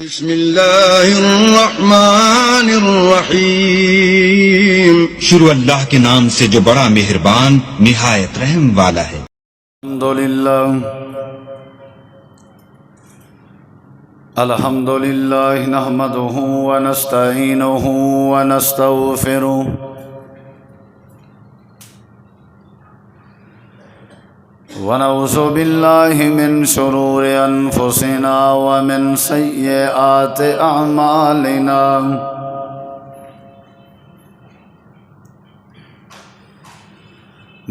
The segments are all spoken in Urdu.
بسم اللہ الرحمن الرحیم۔ شروع اللہ کے نام سے جو بڑا مہربان نہایت رحم والا ہے۔ الحمدللہ نحمدہ ونستعینہ ونستغفرہ ونعوذ باللہ من شرور انفسنا ومن سیئات اعمالنا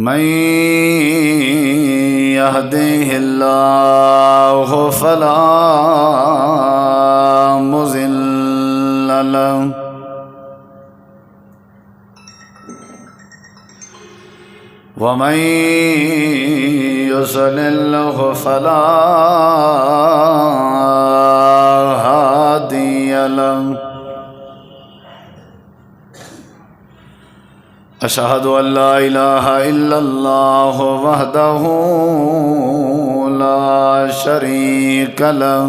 من يهده الله فلا مضل له ومن يضلل فلا هادي له أشهد أن لا إله إلا الله وحده لا شريك له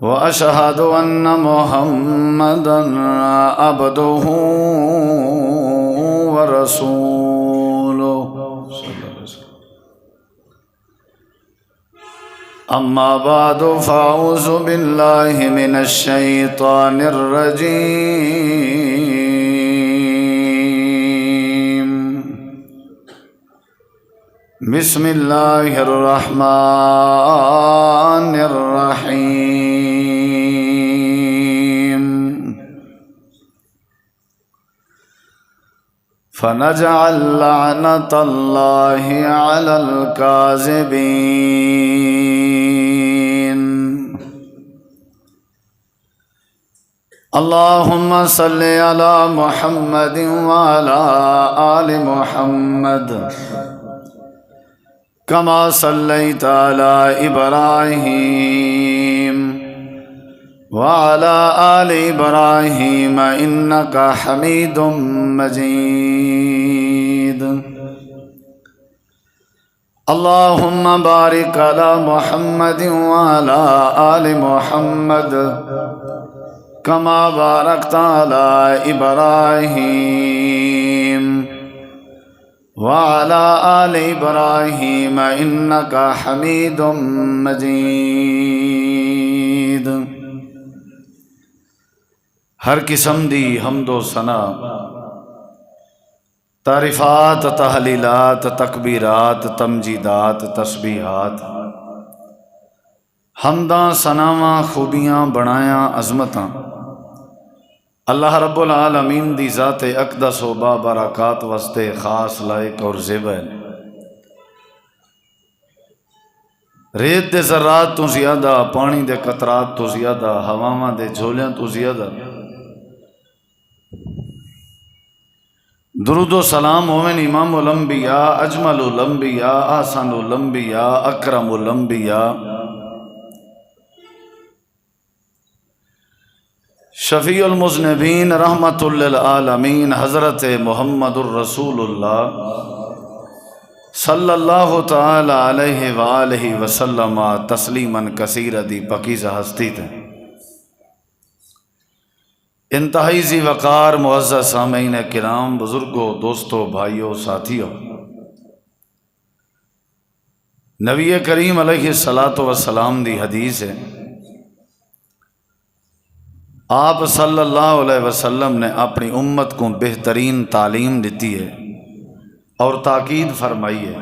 وأشهد أن محمدا عبده ورسوله أما بعد فأعوذ بالله من الشيطان الرجيم بسم الله الرحمن الرحيم فنجعل لعنة الله على الكاذبين اللهم صل على محمد وعلى آل محمد كما صليت على إبراهيم وعلى آل إبراهيم إنك حميد مجيد اللهم بارك على محمد وعلى آل محمد كما باركت على إبراهيم وعلى آل إبراهيم إنك حميد مجيد ہر قسم دی حمد و ثنا تعریفات تحلیلات تکبیرات تمجیدات تسبیحات حمداں ثناواں خوبیاں بڑایاں عظمتاں اللہ رب العالمین دی ذات اقدس و بابرکات واسطے خاص لائق اور زیب ہے۔ ریت دے ذرات تو زیادہ، پانی دے قطرات تو زیادہ، ہواواں دے جھولیاں تو زیادہ درود و سلام ہوئن امام الانبیاء، اجمل الانبیاء، احسن الانبیاء، اکرم الانبیاء، شفیع المذنبین، رحمت للعالمین، حضرت محمد الرسول اللہ صلی اللہ تعالی علیہ وآلہ وسلم تسلیما کثیرا دی پاکیزہ ہستی تھے۔ انتہائی ذی وقار معزز سامعین کرام، بزرگوں، دوستوں، بھائیوں، ساتھیوں، نبی کریم علیہ السلام دی حدیث ہے، آپ صلی اللہ علیہ وسلم نے اپنی امت کو بہترین تعلیم دیتی ہے اور تاکید فرمائی ہے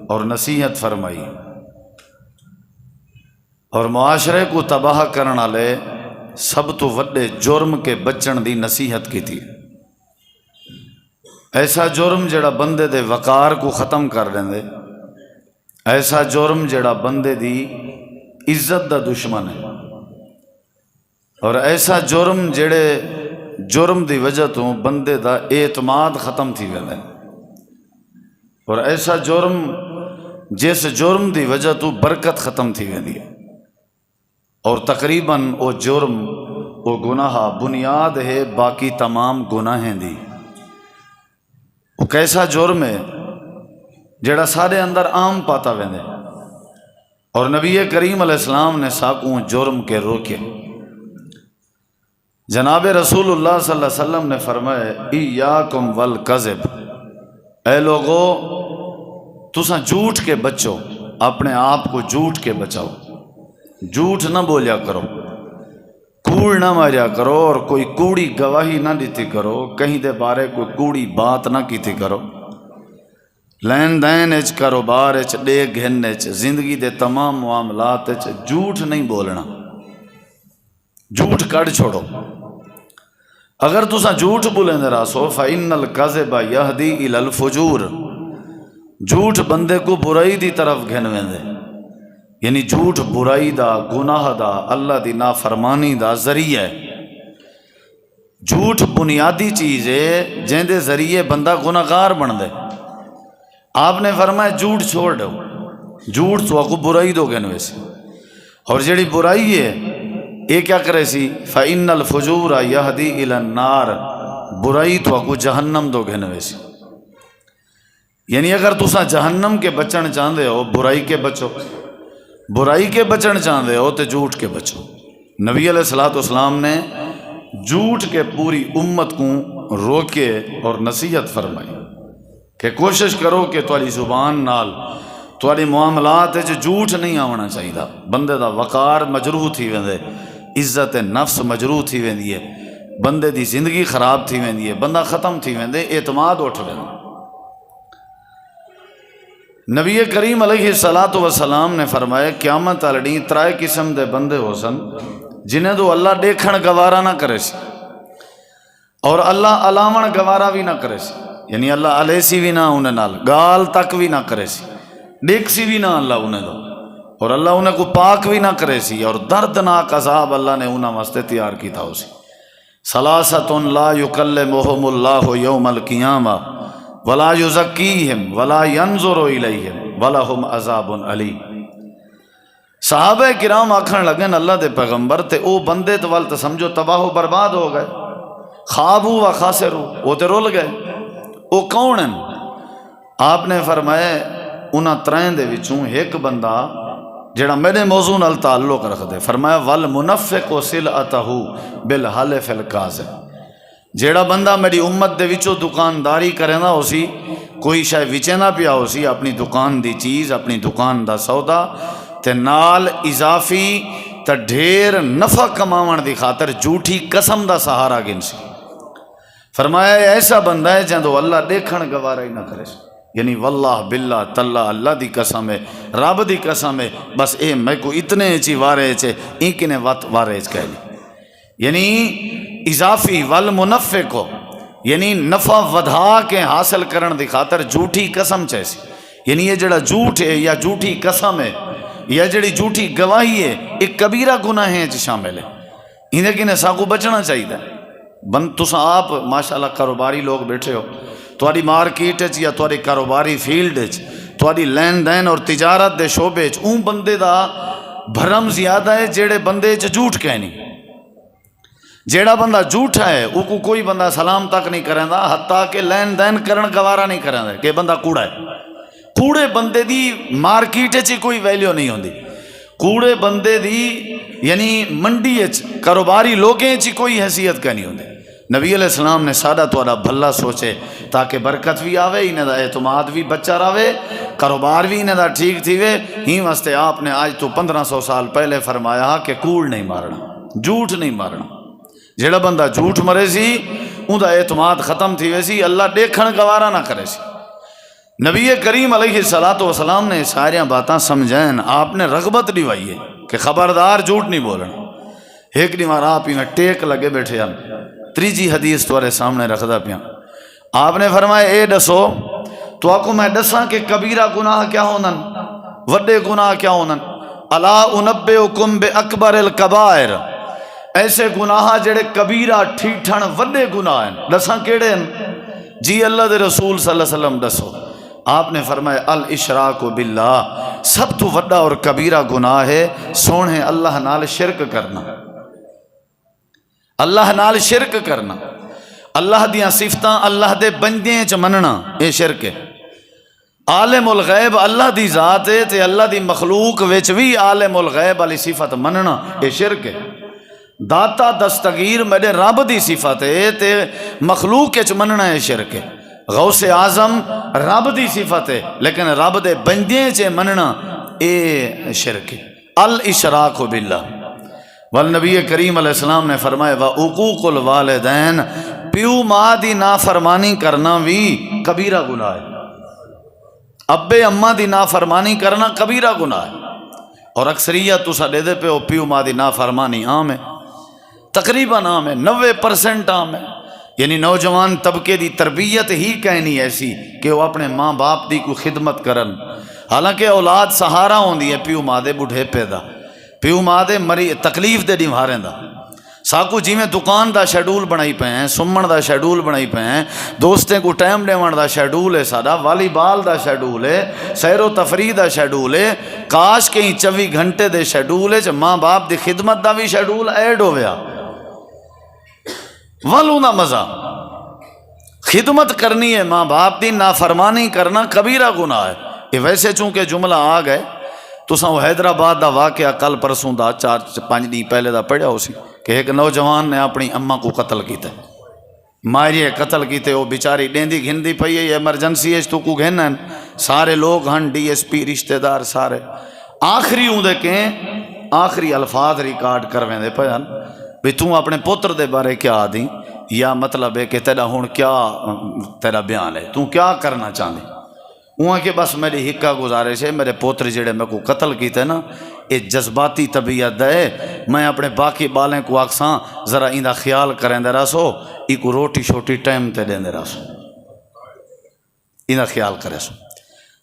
اور نصیحت فرمائی ہے، اور معاشرے کو تباہ کرنے والے سب تو وڈے جرم کے بچن دی نصیحت کی تھی۔ ایسا جرم جڑا بندے دے وقار کو ختم کر دے، ایسا جرم جڑا بندے دی عزت دا دشمن ہے، اور ایسا جرم جڑے جرم دی وجہ تو بندے دا اعتماد ختم تھی ویندے، اور ایسا جرم جس جرم دی وجہ تو برکت ختم تھی ویندی ہے، اور تقریباً وہ جرم وہ گناہ بنیاد ہے باقی تمام گناہیں دی۔ وہ کیسا جرم ہے جڑا سارے اندر عام پاتا ویندے، اور نبی کریم علیہ السلام نے ساکوں جرم کے روکے۔ جناب رسول اللہ صلی اللہ علیہ وسلم نے فرمایا ایاکم والکذب، اے لوگو تساں جھوٹ کے بچو، اپنے آپ کو جھوٹ کے بچاؤ، جھوٹ نہ بولیا کرو، کوڑ نہ ماریا کرو، اور کوئی کوڑی گواہی نہ دیتی کرو، کہیں دے بارے کوئی کوڑی بات نہ کیتی کرو، لین دین اچ کاروبار اچ ڈے گھن اچ زندگی دے تمام معاملات اچ جھوٹ نہیں بولنا، جھوٹ کڈ چھوڑو۔ اگر تساں جھوٹ بولیں دے راسو فَإِنَّ الْكَذِبَ يَهْدِي إِلَى الْفُجُورِ، جھوٹ بندے کو برائی دی طرف گھن ویندے، یعنی جھوٹ برائی دا، گناہ دا، اللہ دی نافرمانی دا ذریعہ ہے۔ جھوٹ بنیادی چیز ہے جن دے ذریعے بندہ گناہگار بن دے۔ آپ نے فرمایا جھوٹ چھوڑ دو، جھوٹ تو کو برائی دو گن ویسے، اور جڑی برائی ہے یہ کیا کرے سی فَإِنَّ الْفُجُورَ يَهْدِي إِلَى النَّارِ، برائی تو کو جہنم دو گن ویسے۔ یعنی اگر تسا جہنم کے بچن چاہتے ہو برائی کے بچو، برائی کے بچن چاہتے ہو تو جھوٹ کے بچو۔ نبی علیہ الصلوۃ والسلام نے جھوٹ کے پوری امت کو روکے اور نصیحت فرمائی کہ کوشش کرو کہ تواڈی زبان نال تواڈے معاملات وچ جھوٹ نہیں آونا چاہیے، بندے دا وقار مجروح تھی ویندے، عزت نفس مجروح تھی ویندی ہے، بندے دی زندگی خراب تھی ویندی ہے، بندہ ختم تھی ویندے، اعتماد اٹھ ویندے۔ نبی کریم علیہ الصلوۃ والسلام نے فرمایا قیامت والے ترائے قسم دے بندے ہو سن جنہیں تو اللہ دیکھن گوارا نہ کرے سی اور اللہ علاوہ گوارا بھی نہ کرے سی، یعنی اللہ علیہ سی بھی نہ انہیں نال گال تک بھی نہ کرے سی، دیکھ سی بھی نہ اللہ انہیں دو، اور اللہ انہیں کو پاک بھی نہ کرے سی، اور دردناک عذاب اللہ نے انہیں واسطے تیار کی تھا اسی۔ ثلاثۃ لا یکلمہم اللہ یوم القیامہ ولا یزکیہم ولا ینظر الیہم ولہم عذاب علیم۔ صحابہ کرام آکھن لگن اللہ دے پیغمبر تے او بندے تو وال تے سمجھو تباہ و برباد ہو گئے، خوابو و خاسرو، وہ تے رول گئے، او کون ہیں؟ آپ نے فرمایا انہاں ترائیں دے وچوں ایک بندہ جڑا میرے موضوع نال تعلق رکھ دے، فرمایا والمنفق سلعتہ بالحلف الکاذب، جیڑا بندہ میری امت دے وچوں دکانداری کرے نا ہو سی، کوئی شاید وچے نہ پیا ہو سی اپنی دکان دی چیز، اپنی دکان دا سودا، تے نال اضافی تے ڈھیر نفع کماون دی خاطر جھوٹی قسم دا سہارا گن سی۔ فرمایا ایسا بندہ ہے جندو اللہ دیکھن گوارا ہی نہ کرے سی، یعنی واللہ باللہ تاللہ اللہ دی قسم ہے، رب دی قسم ہے، بس اے میں کو اتنے چی وارے چے ایکنے وقت وارے چ کہہ لی، یعنی اضافی والمنفق کو، یعنی نفع ودھا کے حاصل کرن دی خاطر جھوٹی قسم چیسی، یعنی یہ جڑا جھوٹ ہے یا جھوٹی قسم ہے یا جڑی جھوٹی گواہی ہے ایک کبیرہ گناہ ہے شامل ہے، انہیں کنے ساکو بچنا چاہیے۔ تسا آپ ماشاءاللہ کاروباری لوگ بیٹھے ہو، تواڈی مارکیٹ یا تواڈی کاروباری فیلڈ تواڈی لین دین اور تجارت دے شعبے اون بندے دا بھرم زیادہ ہے جیڑے بندے جھوٹ کہنی، جیڑا بندہ جھوٹا ہے او کو کوئی بندہ سلام تک نہیں کریں دا، حتیٰ کہ لین دین کرن گوارا نہیں کریں دا کہ بندہ کوڑا ہے۔ کوڑے بندے دی مارکیٹ چی کوئی ویلیو نہیں ہوندی، کوڑے بندے دی یعنی منڈی کاروباری لوگیں چی کوئی حیثیت کا نہیں ہوندی۔ نبی علیہ السلام نے سادہ توڑا بھلا سوچے تاکہ برکت بھی آوے، انہیں دا اعتماد بھی بچہ راوے، کاروبار بھی انہیں دا ٹھیک تھی وے، ہی واسطے آپ نے آج تو 1500 سال پہلے فرمایا کہ کوڑ نہیں مارنا، جھوٹ نہیں مارنا۔ جیڑا بندہ جھوٹ مرے سی ان دا اعتماد ختم تھی ویسی، اللہ دیکھن گوارا نہ کرے سی۔ نبی کریم علیہ الصلوۃ والسلام نے ساریاں باتاں سمجھائیں، آپ نے رغبت دیوائی ہے کہ خبردار جھوٹ نہیں بولنا۔ ایک نہیں مارا آپ ہی میں ٹیک لگے بیٹھے ہیں، تریجی حدیث تمہارے سامنے رکھدا پیا، آپ نے فرمایا اے دسو تو آپ کو میں دساں کہ کبیرہ گناہ کیا ہونن، وڈے گناہ کیا ہونن؟ الا انبئکم باکبر الکبائر، ایسے گناہ جڑے کبیرہ ٹھیٹھن وڈے گناہ ہیں، دساں کیڑے ہیں؟ جی اللہ دے رسول صلی اللہ علیہ وسلم دسو۔ آپ نے فرمایا الاشراک باللہ، سب تو وڈا اور کبیرہ گناہ ہے سونے اللہ نال شرک کرنا، اللہ نال شرک کرنا، اللہ دیاں صفتاں اللہ دے بندیاں چ مننا، اے شرک ہے۔ عالم الغیب اللہ دی ذات ہے تے اللہ دی مخلوق وچ بھی عالم الغیب والی صفت مننا یہ شرک ہے۔ داتا دستگیر میرے رب دی صفت ہے تے مخلوق وچ مننا ہے شرک ہے۔ غوث اعظم رب دی صفت ہے لیکن رب دے بندے چ مننا اے شرک ہے۔ الاشراک باللہ۔ والنبی کریم علیہ السلام نے فرمایا وعقوق الوالدین، پیو ماں دی نافرمانی کرنا بھی کبیرہ گناہ ہے۔ ابے اماں دی نافرمانی کرنا کبیرہ گناہ ہے، اور اکثریت تسا دے دے پہ ہو پیو ماں دی نافرمانی عام ہے، تقریباً عام ہے، 90% عام ہے۔ یعنی نوجوان طبقے دی تربیت ہی کہنی ایسی کہ وہ اپنے ماں باپ دی کوئی خدمت کرن، حالانکہ اولاد سہارا ہوندی ہے پیو ماں دے بڑھے پیدا، پیو ماں دے مری تکلیف دے ڈیمہاریں دا۔ ساکو جی میں دکان دا شیڈول بنائی پہ ہیں، سمن دا شیڈول بنائی پہ ہیں، دوستیں کو ٹائم دیون دا شیڈول ہے، سارا والی بال دا شیڈول ہے، سیر و تفریح دا شیڈول ہے، کاش کہیں 24 گھنٹے دے شیڈول ہے، ماں باپ دی خدمت دا بھی شیڈول ایڈ ہو گیا۔ والوں دا مزہ خدمت کرنی ہے ماں باپ دی، نافرمانی کرنا کبیرہ گناہ ہے۔ یہ ویسے چونکہ جملہ آ گئے تو وہ حیدرآباد دا واقعہ کل پرسوں دا 4-5 دن پہلے دا پڑھیا ہو سی کہ ایک نوجوان نے اپنی اماں کو قتل کیتا ہے، ماری قتل کیتے، وہ بیچاری ڈیندی گھندی پئی ہے، ایمرجنسی ہے تو کو گھننا ہے، سارے لوگ ہن ڈی ایس پی رشتہ دار سارے آخری ہوں دے کہ آخری الفاظ ریکارڈ کرویں دے پے ہن بھی تو اپنے پوتر دے بارے کیا آدھی، یا مطلب ہے کہ تیرا ہن کیا تیرا بیان ہے، تو کیا کرنا چاہندی؟ وہاں کہ بس میری ہکا گزارش ہے، میرے پوتر جڑے میں کو قتل کیتے نا یہ جذباتی طبیعت ہے، میں اپنے باقی بالیں کو آکساں ذرا ایندہ خیال کریں دے رسو، ای کو روٹی شوٹی ٹائم تے دیں دے رسو، ایندہ خیال کرے سو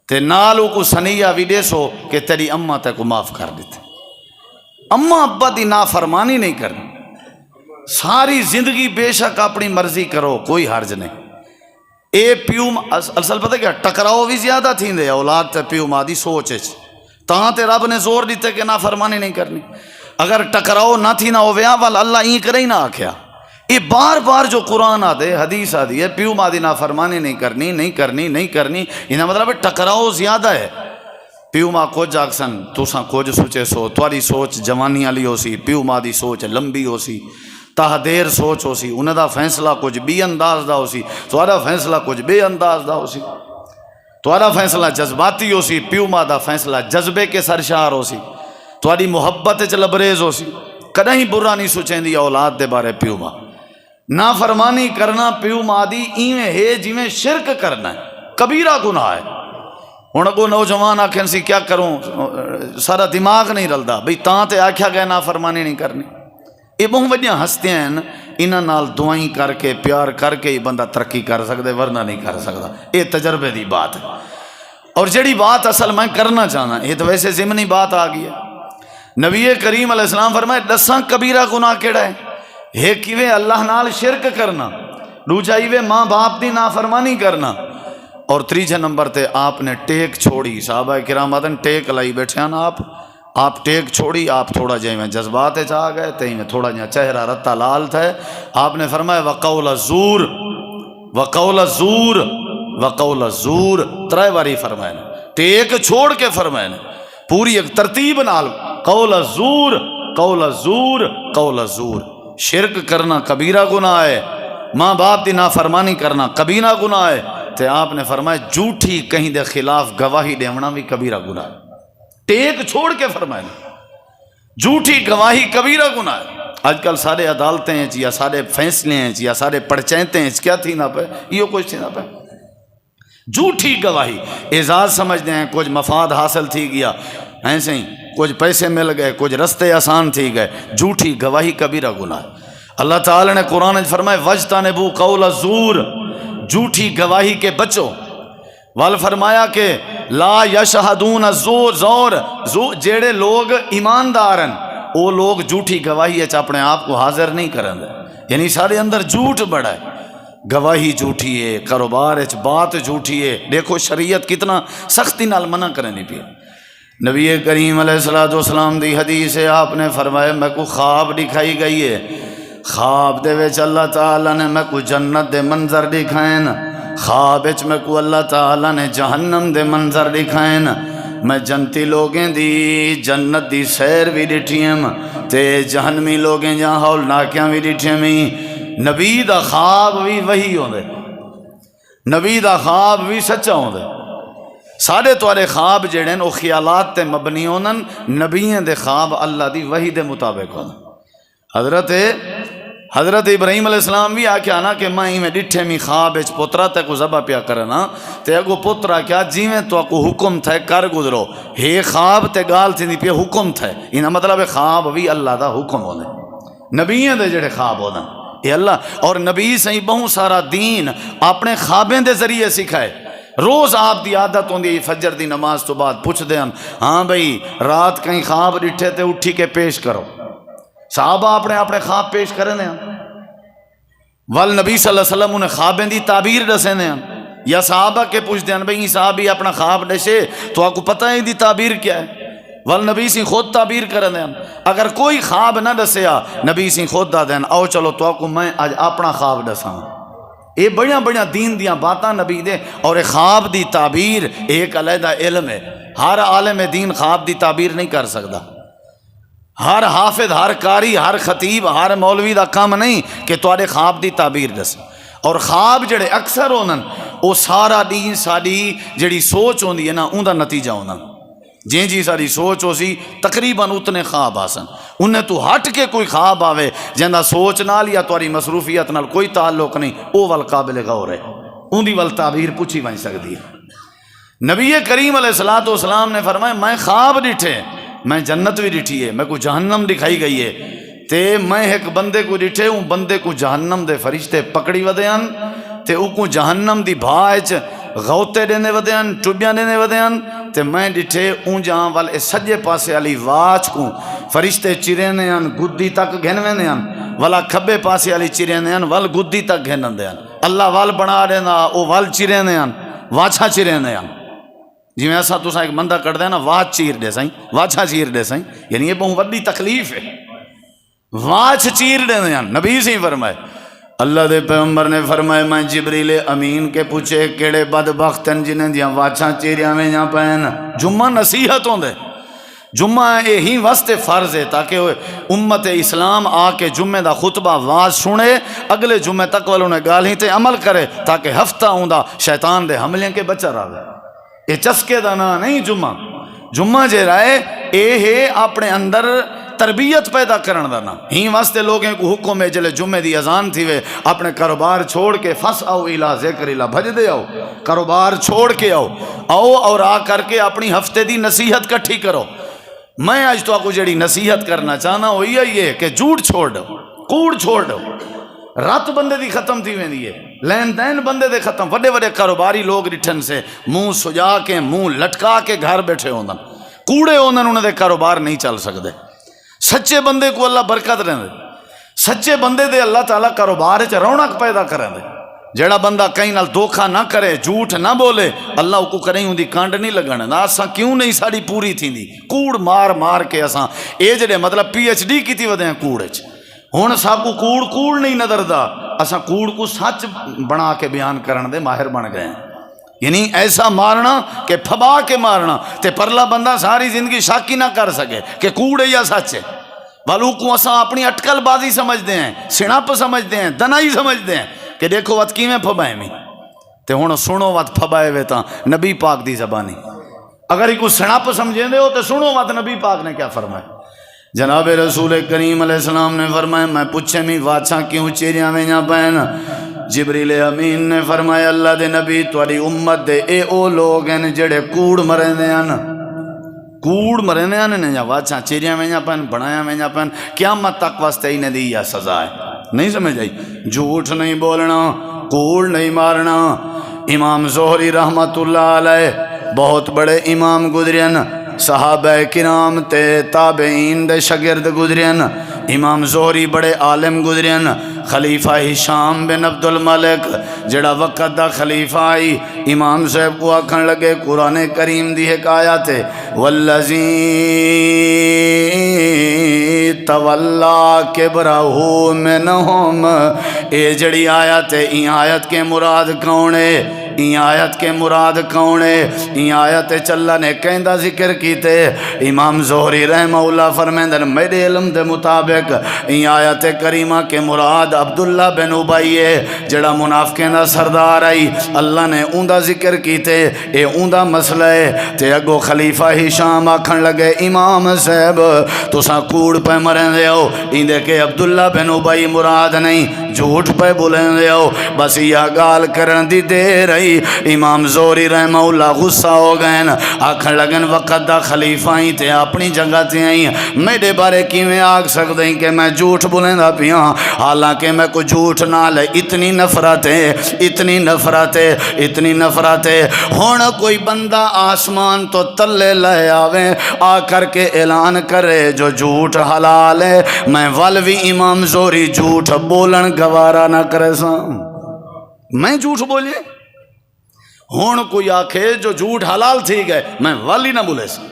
تے نالو کو سنیہ بھی دے سو کہ تیری اماں تے کو معاف کر دیتے۔ اماں ابا دی نافرمانی نہیں کرنی، ساری زندگی بے شک اپنی مرضی کرو، کوئی حرج نہیں۔ اے پیو اصل پتہ کیا ٹکراؤ بھی زیادہ تھی دے اولاد تے پیو ماں دی سوچ ہے، تاں تے رب نے زور دیتے کہ نافرمانی نہیں کرنی۔ اگر ٹکراؤ نہ تھی نہ ہویا وال اللہ این کرے ہی نہ آکھیا۔ یہ بار بار جو قرآن آدھے حدیث آدھی ہے پیو ماں دی نافرمانی نہیں کرنی نہیں کرنی نہیں کرنی، انہاں مطلب ٹکراؤ زیادہ ہے۔ پیو ماں کچھ آکسن تساں کچھ سوچے سو، تھوڑی سوچ جوانی والی ہو سی، پیو ماں دی سوچ لمبی ہو سی، تہدیر سوچ ہو سی، انہاں دا فیصلہ کچھ بھی انداز دا ہو سی، تھوڑا فیصلہ کچھ بے انداز دا ہو سی، تھوڑا فیصلہ جذباتی ہو سی، پیو ماں دا فیصلہ جذبے کے سرشار ہو سی، تھوڑی محبت چ لبریز ہو سی، کدیں برا نہیں سوچیں دی اولاد دے بارے پیو ماں۔ نافرمانی کرنا پیو ماں دی ایویں ہے جویں شرک کرنا ہے، کبیرہ گناہ ہے۔ ہن اگو نوجوان آکھن سی کیا کروں، سارا دماغ نہیں رلدا بھئی تاں تے آکھیا گیا نافرمانی نہیں کرنی۔ یہ بہت وڈیاں ہستیاں ہیں، انہاں نال دعائیں کر کے پیار کر کے ہی بندہ ترقی کر سکتے ورنہ نہیں کر سکتا، یہ تجربے دی بات ہے۔ اور جڑی بات اصل میں کرنا چاہنا یہ تو ویسے ضمنی بات آ گئی ہے۔ نبی کریم علیہ السلام فرمائے 10 کبیرہ گناہ کیڑا ہے؟ ایک کیویں اللہ نال شرک کرنا، دوجا ایویں ماں باپ دی نافرمانی کرنا، اور تیجے نمبر تے آپ نے ٹیک چھوڑی۔ صحابہ کرام آدن ٹیک لائی بیٹھے ہیں آپ ٹیک چھوڑی، آپ تھوڑا جائیں میں جذبات چاہ گئے تھے میں تھوڑا جہاں چہرہ رتا لال تھا، آپ نے فرمایا وقول الزور وقول الزور وقول الزور 3 باری فرمائے، ٹیک چھوڑ کے فرمائے، پوری ایک ترتیب نال قول الزور قول الزور قول الزور۔ شرک کرنا کبیرہ گناہ ہے، ماں باپ دی نافرمانی کرنا کبیرہ گناہ ہے، تے آپ نے فرمایا جھوٹی کہیں دے خلاف گواہی دیونا بھی کبیرہ گناہ ہے۔ ٹیک چھوڑ کے فرمائے جھوٹی گواہی کبیرہ گناہ ہے۔ آج کل سارے عدالتیں ہیں یا سارے فیصلے ہیں یا سارے پرچینتے ہیں، کیا تھی نہ پہ یہ کچھ تھی نہ پہ جھوٹی گواہی، اعزاز سمجھتے ہیں، کچھ مفاد حاصل تھی گیا ایسے ہی، کچھ پیسے مل گئے، کچھ رستے آسان تھی گئے، جھوٹی گواہی کبیرہ گناہ ہے۔ اللہ تعالی نے قرآن میں فرمائے وَاجْتَنِبُوا قَوْلَ الزُّورِ، جھوٹی گواہی کے بچو۔ وال فرمایا کہ لا یشہدون الزور، جیڑے لوگ ایماندار ہیں وہ لوگ جھوٹی گواہی اپنے آپ کو حاضر نہیں کریں، یعنی سارے اندر جھوٹ بڑا ہے، گواہی جھوٹی ہے، کاروبار بات جھوٹی ہے۔ دیکھو شریعت کتنا سختی نال منع کرنی پی۔ نبی کریم علیہ السلام دی حدیث ہے، آپ نے فرمایا میں کو خواب دکھائی گئی ہے، خواب دے وچ اللہ تعالی نے میں کو جنت دے منظر دکھائیں، خواب وچ میں کو اللہ تعالیٰ نے جہنم دے منظر دکھائے نا، میں جنتی لوگیں دی جنت دی سیر بھی ڈٹھیم تے جہنمی لوگیں جہاں ہول ناکیاں بھی ڈٹھیم. نبی دا خواب بھی وہی ہوندے، نبی دا خواب بھی سچا ہوندے. ساڑھے توارے خواب جڑے ہیں وہ خیالات تے مبنی ہونن، نبییں دے خواب اللہ دی وحی دے مطابق ہونن. حضرت ابراہیم علیہ السلام بھی آکھیا نا کہ میں میں ڈٹھے می خواب اچ پترا تے کو ذبح پیا کرنا تے اگو پترا کیا جیویں تو کو حکم تھے کر گزرو. ہے خواب تے گال تھی پیا حکم تھے، انہا مطلب خواب بھی اللہ دا حکم ہونے. نبییں دے جڑے خواب ہونا یہ اللہ اور نبی سے بہت سارا دین اپنے خوابیں دے ذریعے سکھائے. روز آپ دی عادت ہوندی فجر دی نماز تو بعد پوچھ دیں ہاں بھئی رات کہیں خواب ڈٹھے تے اٹھی کے پیش کرو. صحابہ اپنے خواب پیش کرنے ہیں، وال نبی صلی اللہ علیہ وسلم انہیں خوابیں دی تعبیر دسے ہیں، یا صحابہ کے پوچھ دیں بھئی صحابی اپنا خواب دشے تو آپ کو پتہ ہے دی تعبیر کیا ہے، وال نبی سے خود تعبیر کرنے ہیں. اگر کوئی خواب نہ دسیا نبی سے خود دا دیں آؤ چلو تو آپ کو میں آج اپنا خواب دساں. یہ بڑیاں دین دیاں باتاں نبی دے اور خواب دی تعبیر ایک علیحدہ علم ہے. ہر عالم دین خواب دی تعبیر نہیں کر سکتا. ہر حافظ، ہر قاری، ہر خطیب، ہر مولوی دا کام نہیں کہ تواڈے خواب دی تعبیر دس. اور خواب جڑے اکثر ہونن وہ سارا دین ساری جڑی سوچ ہوندی ہے نا اون دا نتیجہ ہونا. جی ساری سوچ ہو سی تقریباً اتنے خواب آسن. انہیں تو ہٹ کے کوئی خواب آوے جہاں سوچ نال یا تاری مصروفیت نال کوئی تعلق نہیں وہ ول قابل غور ہے، ان دی ول تعبیر پوچھی بن سکتی ہے. نبی کریم علیہ السلام نے فرمایا میں خواب ڈٹھے، میں جنت بھی ڈٹھی ہے، میں کو جہنم دکھائی گئی ہے تے میں ایک بندے کو ڈٹھے ہوں، بندے کو جہنم دے فرشتے پکڑی ودیاں تے او کو جہنم دی بھاج غوتے دینے ودیاں ٹوبیاں دینے ودیاں تے میں ڈٹھے اون جہاں وال سجے پاسے علی واچ کو فرشتے چرینے ہیں گدی تک گھنوے ہیں، والا کھبے پاسے علی چرینے ہیں وال گدی تک گھنن دیں. اللہ وال بنا دینا او وال چرینے ہیں واچھا چرینے ہیں. جی میں ایسا تو ایک بندہ کر دینا واچ چیر دے سائیں واچھا چیر دے سائیں، یعنی یہ بہت بڑی تکلیف ہے. واچ چیر دے ہیں نبی سے ہی فرمائے. اللہ دے پیغمبر نے فرمائے میں جبریل امین کے پوچھے کیڑے بدبختن جنہیں دیاں واچھاں چیریاں میں یہاں پہن. جمعہ نصیحت ہوں دے، جمعہ یہی واسطے فرض ہے تاکہ امت اسلام آ کے جمعہ دا خطبہ واز سنے اگلے جمعہ تک والوں نے گالیں تے عمل کرے تاکہ ہفتہ ہوں دا شیطان دے حملیں کے بچہ رہے. یہ چسکے دا نا نہیں جمعہ جے رائے اے ہے اپنے اندر تربیت پیدا کرن دا نا. ہی واسطے لوگیں کو حکم ہے جلے جمعے دی اذان تھی وے اپنے کاروبار چھوڑ کے فس آؤ الہ ذکر الہ بھج دے آؤ، کاروبار چھوڑ کے آؤ اور آ کر کے اپنی ہفتے دی نصیحت کٹھی کرو. میں آج تو آپ کو جڑی نصیحت کرنا چاہنا وہ یہ کہ جھوٹ چھوڑ دو، کوڑ چھوڑ دو. رات بندے دی ختم تھی ویندی ہے، لین دین بندے دے ختم. وڈے کاروباری لوگ ڈٹھن سے منہ سجا کے منہ لٹکا کے گھر بیٹھے ہوندن، کوڑے ہوندن، انہوں دے کاروبار نہیں چل سکتے. سچے بندے کو اللہ برکت رہن دے، سچے بندے دے اللہ تعالیٰ کاروبار چ رونق پیدا کریں دے. جڑا بندہ کہیں نال دھوکھا نہ کرے جھوٹ نہ بولے اللہ کو کریں ہوں دی کانڈ نہیں لگن. اساں کیوں نہیں ساری پوری تھی دی کوڑ مار کے اساں اے جڑے مطلب پی ایچ ڈی کیتی ودے ہیں کوڑ چ. ہن سب کو کوڑ نہیں نظر دا، اساں کوڑ کو سچ بنا کے بیان کرن دے ماہر بن گئے ہیں. یعنی ایسا مارنا کہ پھبا کے مارنا تے پرلا بندہ ساری زندگی شاکی نہ کر سکے کہ کوڑ ہے یا سچ ہے. والوں کو اساں اپنی اٹکل بازی سمجھتے ہیں، سنپ سمجھتے ہیں، دنائی سمجھتے ہیں کہ دیکھو وقت کی میں پھبائے میں تے ہن سنو وقت پھبائے ہوئے تاں نبی پاک دی زبانی. اگر ایک سنپ سمجھیں دے ہو تو سنو وقت نبی پاک نے کیا فرمایا. جناب رسول کریم علیہ السلام نے فرمایا میں پوچھے میں واچھاں کیوں چیریاں میں یہاں پہن. جبریل امین نے فرمایا اللہ دے نبی تواڈی امت دے اے او لوگ ہیں جڑے کوڑ مرندے ہیں، کوڑ مرندے ہیں یا واچھاں چیریاں میں یہاں پہن بنایا میں یہاں پہن. قیامت تک واسطے ہی نے دی یا سزا ہے. نہیں سمجھ آئی؟ جھوٹ نہیں بولنا، کوڑ نہیں مارنا. امام زہری رحمت اللہ علیہ بہت بڑے امام گزرین، صحابہ کرام تے تابعین دے شاگرد گزرین. امام زہری بڑے عالم گزرین، خلیفہ ہشام بن عبد الملک جڑا وقت دا خلیفہ آئی امام صاحب کو آکھن لگے قرآن کریم دی ایک آیت ہے والذی تولا کبرہ منہم، اے جڑی آیت ہے این آیت کے مراد کون ہے؟ این آیت کے مراد کون ہے؟ این آیت چلہ نے کہندہ ذکر کیتے امام زہری رحمہ اللہ فرمیندن میرے علم دے مطابق این آیت کریمہ کے مراد عبداللہ بن ابی ہے جڑا منافقین دا سردار آئی اللہ نے اوندہ ذکر کیتے اے اوندہ مسئلہ ہے تے اگو خلیفہ ہشام آکھن لگے امام صاحب تساں کوڑ پہ مرین دے ہو این دے کہ عبداللہ بن ابی مراد نہیں جھوٹ پہ بولیں دے ہو بس یہ گال کرن دی دے رہی امام زہری رحمہ اللہ غصہ ہو گئے آکھن لگن وقت دا خلیفہ ہی تے اپنی جگہ تے آئی میرے بارے کی میں آگ سکتے ہیں کہ میں جھوٹ بولیں دا پیاں حالانکہ میں کو جھوٹ نہ لے اتنی نفرت ہے اتنی نفرت ہے اتنی نفرت ہے ہون کوئی بندہ آسمان تو تلے لے آویں آ کر کے اعلان کرے جو جھوٹ حلال ہے میں والوی امام زہری جھوٹ بولن گوارا نہ کرے سا میں جھوٹ بولیے ہون کوئی آکھے جو جھوٹ حلال تھی گئے میں والی نہ بولے سا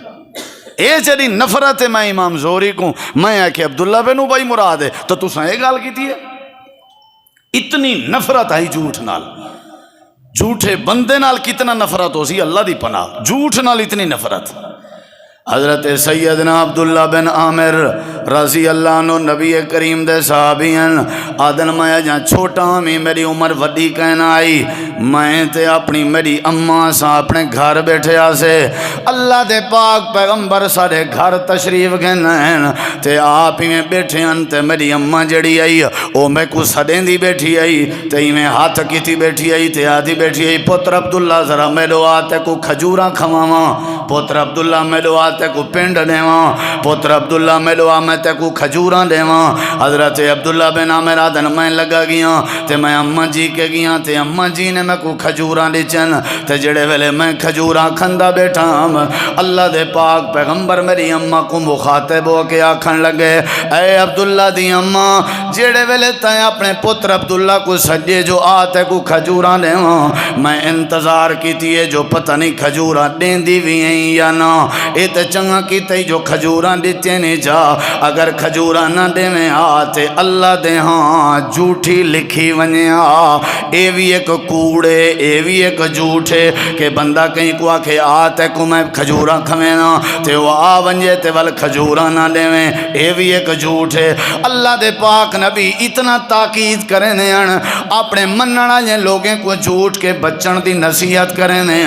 اے جڑی نفرت ہے میں امام زہری کو میں آکھے عبداللہ بن ابی مراد ہے تو تساں یہ گال کی تھی ہے اتنی نفرت آئی جھوٹ نال جھوٹے بندے نال کتنا نفرت ہو سی اللہ دی پناہ جھوٹ نال اتنی نفرت حضرت سیدنا عبداللہ بن عامر رضی اللہ عنہ نبی کریم دے صحابین آدن میں جہاں چھوٹا ہمیں میری عمر وڈی کہنا آئی میں تے اپنی میری اماں سا اپنے گھر بیٹھے آسے اللہ دے پاک پیغمبر سارے گھر تشریف گھنین تے آپ ہی میں بیٹھے ہیں تے میری اماں جڑی آئی او میں کو سڑیں دی بیٹھی آئی تے ہی میں ہاتھ کی تھی بیٹھی آئی تے آدھی بیٹھی آئی پتر عبداللہ ذرا میلو آتے کو کھجورہ کھواواں پتر عبداللہ میلو آتے کو پنڈ دیواں پتر عبداللہ میلو آ میں تے کو کھجوراں دیواں حضرت عبداللہ بن عامر آدن میں لگا گیا تے میں اماں جی کے گیا تے اماں جی نے میں کو کھجوراں دیچن تے جڑے ویلے میں کھجوراں کھندا بیٹھا اللہ دے پاک پیغمبر میری اماں کو مخاطب ہو کے آکھن لگے اے عبداللہ دی اماں جڑے ویلے تے اپنے پتر عبداللہ کو سجے جو آتے کو کھجوراں دیواں میں انتظار کیتی ہے جو پتہ نہیں کھجوراں دیندی بھی ہیں یا نہ اے تے چنگا کیتے جو کھجوراں دیتے نہیں جا اگر کھجوراں نہ دے میں آتے اللہ دے ہاں جھوٹی لکھی ونیا اے بھی ایک کوڑے اے بھی ایک جھوٹے کہ بندہ کہیں کو آکھے آتے کو میں کھجوراں کھوینا تے وہ آ ونجے تے ول کھجوراں نہ دے میں اے بھی ایک جھوٹے اللہ دے پاک نبی اتنا تاکید کریں ہیں اپنے مننا یہ لوگیں کو جھوٹ کے بچن دی نصیحت کریں ہیں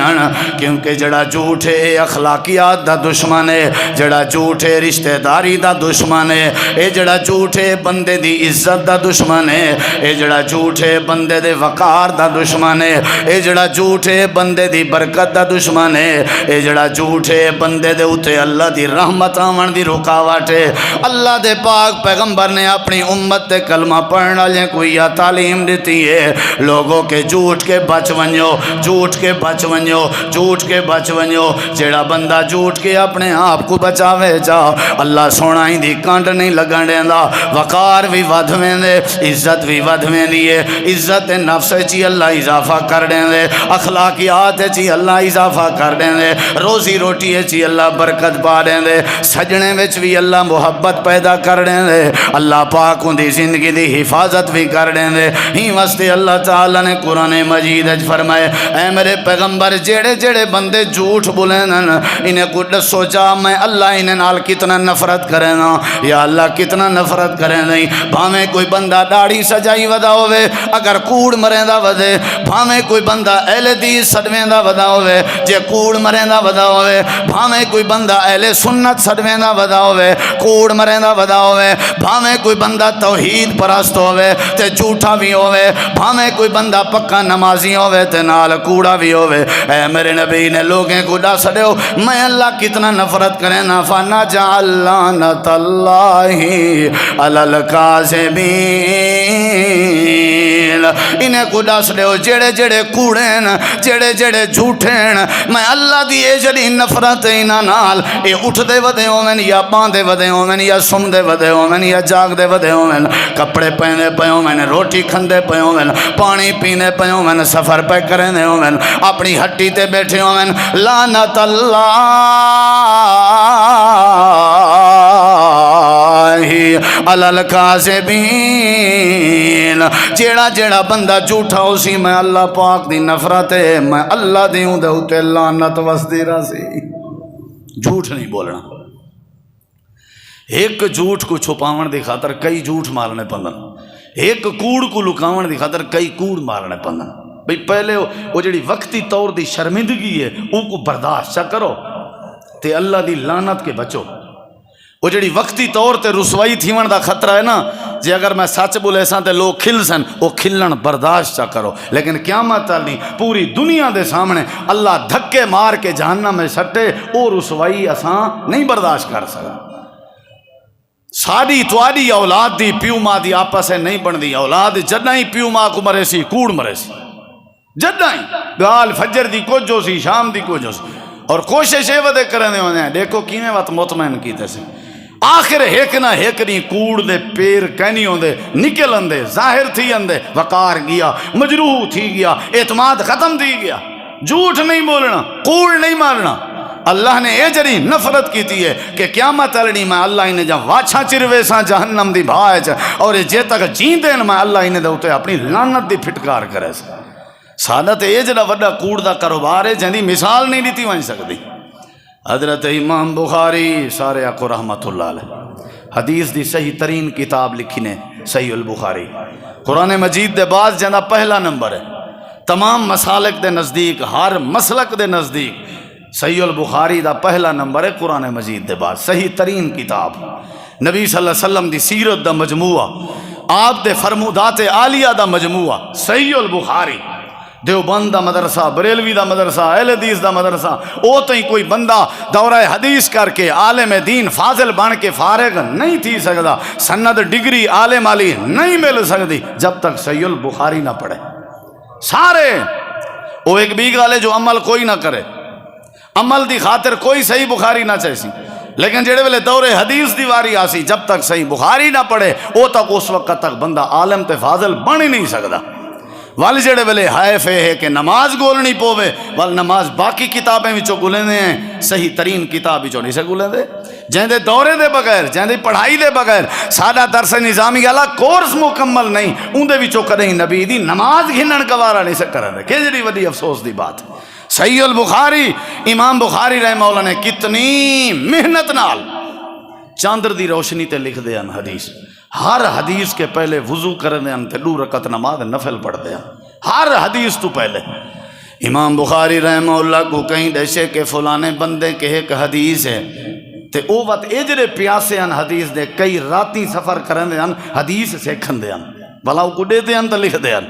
کیونکہ جڑا جھوٹ ہے اخلاقیات دا دشمن ہے جڑا جھوٹ ہے رشتہ داری دا دشمن ہے اے جڑا جھوٹ ہے بندے دی عزت دا دشمن ہے اے جڑا جھوٹ ہے بندے دے وقار دا دشمن ہے اے جڑا جھوٹ ہے بندے دی برکت دا دشمن ہے اے جڑا جھوٹ ہے بندے دے اتے اللہ دی رحمت آمن دی رکاوٹ ہے اللہ دے پاک پیغمبر نے اپنی امت تے کلمہ پڑھنا لیں کوئی یا تعلیم دیتی ہے لوگوں کے جھوٹ کے بچ ونجو جھوٹ کے بچ ونجو جھوٹ کے بچ ونجو جڑا بندہ جھوٹ کے اپنے آپ کو بچاوے جا اللہ سونا ہی دی کانٹ نہیں لگن دیندا وقار بھی ودھ ویندے عزت بھی ودھ ویندی ہے عزت نفس چی اللہ اضافہ کر دیندے اخلاقیات چی اللہ اضافہ کر دیندے روزی روٹی چی اللہ برکت پا دیندے سجنے وچ بھی اللہ محبت پیدا کر دیندے اللہ پاک دی زندگی دی حفاظت بھی کر دیندے ہی واسطے اللہ تعالی نے قرآن مجید وچ فرمائے اے میرے پیغمبر جڑے جڑے بندے جھوٹ بولین انہیں کو دسو جا میں اللہ انہیں نال کتنا نفرت کرے نا یا اللہ کتنا نفرت کرے نہیں بھامیں کوئی بندہ داڑھی سجائی ودا ہوئے اگر کوڑ مریندا ودے بھامیں کوئی بندہ اہل حدیث سڑویندا ودا ہوئے جے کوڑ مریندا ودا ہوئے بھامیں کوئی بندہ اہل سنت سڑویندا ودا ہوئے کوڑ مریندا ودا ہوئے بھامیں کوئی بندہ توحید پرست ہوئے تے جھوٹا بھی ہوئے بھامیں کوئی بندہ پکا نمازی ہوئے تے نال کوڑا بھی ہوئے اے میرے نبی نے لوگیں کو ڈا سڑے ہو میں اللہ کتنا نفرت کریں نا فَنَجْعَلْ لَعْنَتَ اللہ علی الکاذبین، انہیں کو دس دیو جڑے جڑے کوڑین، جڑے جڑے جھوٹین، میں اللہ دی اے جڑی نفرت انہاں نال، اے اٹھ دے ودے ہوویں یا باندے ودے ہوویں یا سم دے ودے ہوویں یا جاگ دے ودے ہوویں، کپڑے پہنے پے ہوویں، روٹی کھندے پے ہوویں، پانی پینے پے ہوویں، سفر پہ کرنے ہوویں، اپنی ہٹی تے بیٹھے ہوویں، لعنت اللہ علی الکاذبین، جیڑا جیڑا بندہ جھوٹا ہو سی میں اللہ پاک دی نفرت ہے، میں اللہ دیوں دے اتے لعنت وسدی رسی۔ جھوٹ نہیں بولنا، ایک جھوٹ کو چھپاون دی خاطر کئی جھوٹ مارنے پندن، ایک کوڑ کو لکاون دی خاطر کئی کوڑ مارنے پندن۔ بھئی پہلے وہ جڑی وقتی طور دی شرمندگی ہے وہ کو برداشت چا کرو تے اللہ دی لعنت کے بچو۔ وہ جڑی وقتی طور تے رسوائی تھیون دا خطرہ ہے نا، جے اگر میں سچ بولے ساں تے لوگ کھل سن، وہ کھلن برداشت چا کرو، لیکن قیامت نہیں پوری دنیا دے سامنے اللہ دھکے مار کے جہنم میں سٹے، وہ رسوائی اساں نہیں برداشت کر سکتے۔ ساری تواری اولاد دی پیو ماں دی آپس سے نہیں بندی، اولاد جدائیں پیو ماں کو مرے سی کوڑ مرے سی، جدائیں گال فجر دی کچھ ہو سی شام دی کچھ ہو سی، اور کوشش یہ ودے کرنے ہونے ہیں، دیکھو کیویں وقت مطمئن کیتے سے آخر ایک نہ ایک نہیں کوڑ دے پیر کہنی ہوندے نکل اندے ظاہر تھی اندے، وقار گیا، مجروح تھی گیا، اعتماد ختم تھی گیا۔ جھوٹ نہیں بولنا، کوڑ نہیں مارنا۔ اللہ نے اے جری نفرت کی تھی ہے کہ قیامت الڑی میں اللہ انہیں جا واچھا چروے ساں جہنم دی بھائے چا، اور جے تک جین دین میں اللہ انہیں دے اتے اپنی لعنت دی پھٹکار کرے سا۔ سادت اے جڑا وڈا کوڑ دا کاروبار ہے جن دی مثال نہیں دیتی وہیں سکتی۔ حضرت امام بخاری سارے آقو رحمت اللہ علیہ حدیث دی صحیح ترین کتاب لکھی نے صحیح البخاری، قرآن مجید دے بعد جنہ پہلا نمبر ہے تمام مسالک دے نزدیک، ہر مسلک دے نزدیک صحیح البخاری دا پہلا نمبر ہے قرآن مجید دے بعد، صحیح ترین کتاب، نبی صلی اللہ علیہ وسلم دی سیرت دا مجموعہ، آپ دے فرمودات عالیہ دا مجموعہ صحیح البخاری۔ دیوبند دا مدرسہ، بریلوی دا مدرسہ، اہل حدیث دا مدرسہ، او تو ہی کوئی بندہ دورہ حدیث کر کے عالم دین فاضل بن کے فارغ نہیں تھی سکتا، سند ڈگری عالم علی نہیں مل سکتی جب تک صحیح البخاری نہ پڑھے۔ سارے وہ ایک بھی گالے جو عمل کوئی نہ کرے، عمل دی خاطر کوئی صحیح بخاری نہ چاہیسی، لیکن جڑے ویلے دور حدیث دی واری آسی جب تک صحیح بخاری نہ پڑھے او تک اس وقت تک بندہ عالم تے فاضل بن ہی نہیں سکتا۔ وال جڑے ویلے حیف ہے کہ نماز گولنی پوے، وال نماز باقی کتابیں وچوں گولندے ہیں، صحیح ترین کتاب وچوں نہیں سے گولندے، جہندے دورے دے بغیر، جہندے پڑھائی دے بغیر سادہ درس نظامی والا کورس مکمل نہیں، اندے وچوں کدیں نبی دی نماز گھنن گوارا نہیں سے کرندے۔ کہ جڑی وڈی افسوس دی بات۔ صحیح البخاری امام بخاری رحمہ اللہ نے کتنی محنت نال چاندر دی روشنی تے لکھ دے ہیں حدیث، ہر حدیث کے پہلے وضو کرنے ہیں تے 2 رکعت نماز نفل پڑھتے ہیں، ہر حدیث تو پہلے۔ امام بخاری رحمہ اللہ کو کہیں دیشے کہ فلانے بندے کے ایک حدیث ہے تے او وقت اجرے پیاسے ہیں حدیث دے، کئی راتی سفر کرنے ہیں حدیث سیکھن دے ہیں، بھلا کو دیتے ہیں تو لکھ دے ہیں۔